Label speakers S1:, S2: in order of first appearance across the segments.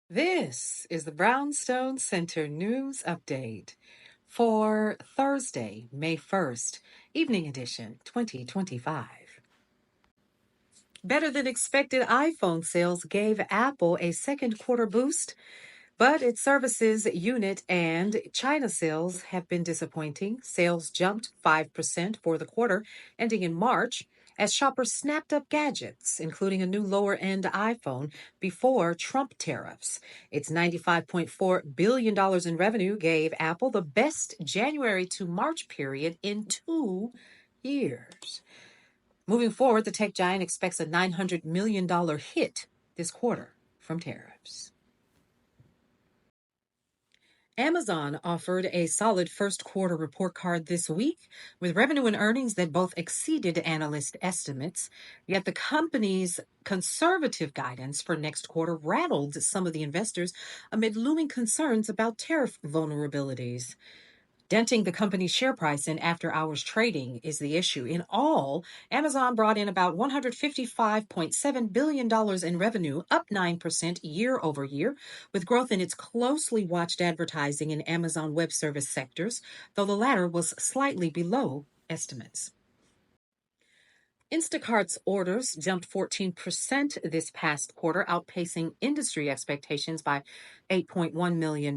S1: This is the Brownstone Center News Update for Thursday, May 1st, Evening Edition 2025. Better than expected iPhone sales gave Apple a second quarter boost, but its services unit and China sales have been disappointing. Sales jumped 5% for the quarter, ending in March, as shoppers snapped up gadgets, including a new lower-end iPhone, before Trump tariffs. Its $95.4 billion in revenue gave Apple the best January to March period in 2 years. Moving forward, the tech giant expects a $900 million hit this quarter from tariffs. Amazon offered a solid first quarter report card this week with revenue and earnings that both exceeded analyst estimates. Yet the company's conservative guidance for next quarter rattled some of the investors amid looming concerns about tariff vulnerabilities. Denting the company's share price in after-hours trading is the issue. In all, Amazon brought in about $155.7 billion in revenue, up 9% year over year, with growth in its closely watched advertising and Amazon Web Service sectors, though the latter was slightly below estimates. Instacart's orders jumped 14% this past quarter, outpacing industry expectations by $8.1 million.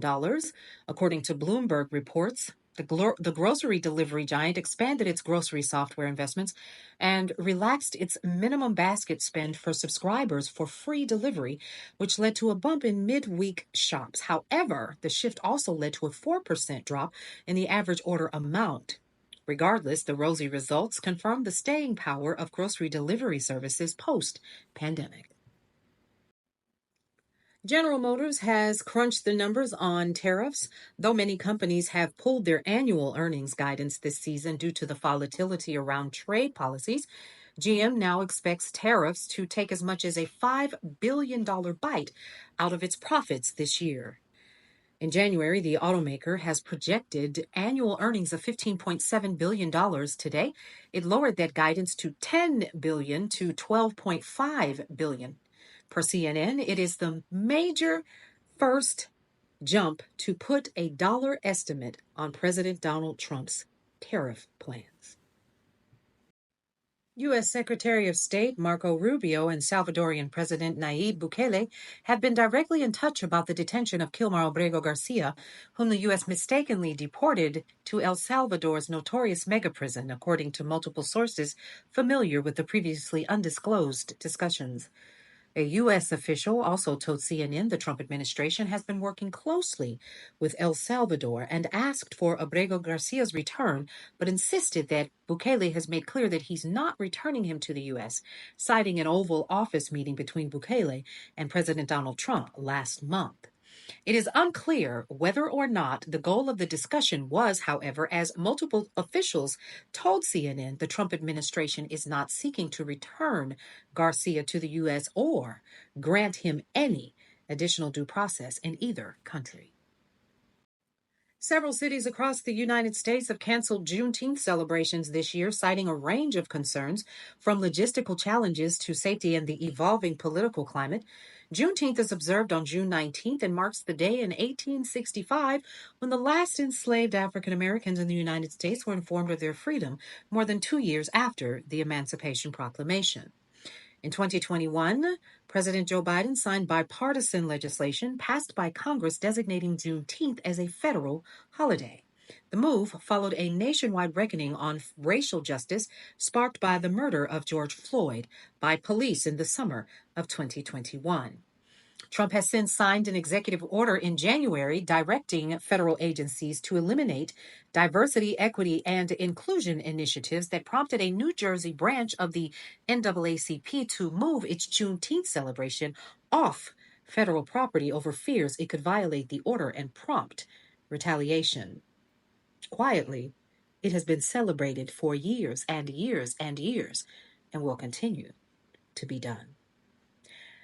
S1: According to Bloomberg reports, the grocery delivery giant expanded its grocery software investments and relaxed its minimum basket spend for subscribers for free delivery, which led to a bump in midweek shops. However, the shift also led to a 4% drop in the average order amount. Regardless, the rosy results confirm the staying power of grocery delivery services post-pandemic. General Motors has crunched the numbers on tariffs, though many companies have pulled their annual earnings guidance this season due to the volatility around trade policies. GM now expects tariffs to take as much as a $5 billion bite out of its profits this year. In January, the automaker has projected annual earnings of $15.7 billion today. It lowered that guidance to $10 billion to $12.5 billion. Per CNN, it is the major first jump to put a dollar estimate on President Donald Trump's tariff plans. U.S. Secretary of State Marco Rubio and Salvadorian President Nayib Bukele have been directly in touch about the detention of Kilmar Abrego Garcia, whom the U.S. mistakenly deported to El Salvador's notorious mega-prison, according to multiple sources familiar with the previously undisclosed discussions. A U.S. official also told CNN the Trump administration has been working closely with El Salvador and asked for Abrego Garcia's return, but insisted that Bukele has made clear that he's not returning him to the U.S., citing an Oval Office meeting between Bukele and President Donald Trump last month. It is unclear whether or not the goal of the discussion was, however, as multiple officials told CNN, the Trump administration is not seeking to return Garcia to the U.S. or grant him any additional due process in either country. Several cities across the United States have canceled Juneteenth celebrations this year, citing a range of concerns, from logistical challenges to safety and the evolving political climate. Juneteenth is observed on June 19th and marks the day in 1865 when the last enslaved African Americans in the United States were informed of their freedom, more than 2 years after the Emancipation Proclamation. In 2021, President Joe Biden signed bipartisan legislation passed by Congress designating Juneteenth as a federal holiday. The move followed a nationwide reckoning on racial justice sparked by the murder of George Floyd by police in the summer of 2021. Trump has since signed an executive order in January directing federal agencies to eliminate diversity, equity, and inclusion initiatives that prompted a New Jersey branch of the NAACP to move its Juneteenth celebration off federal property over fears it could violate the order and prompt retaliation. Quietly, it has been celebrated for years and years and years and will continue to be done.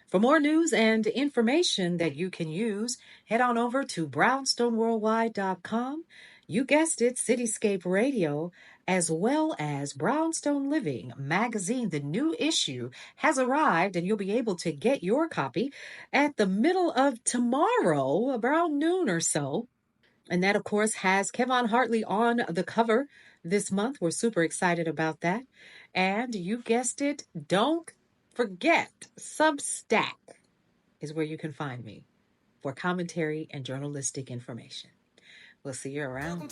S1: For more news and information that you can use, head on over to brownstoneworldwide.com. You guessed it, Cityscape Radio. as well as Brownstone Living magazine. The new issue has arrived, and you'll be able to get your copy at the middle of tomorrow, around noon or so. And that, of course, has Kevon Hartley on the cover this month. We're super excited about that. And you guessed it, don't forget Substack is where you can find me for commentary and journalistic information. We'll see you around.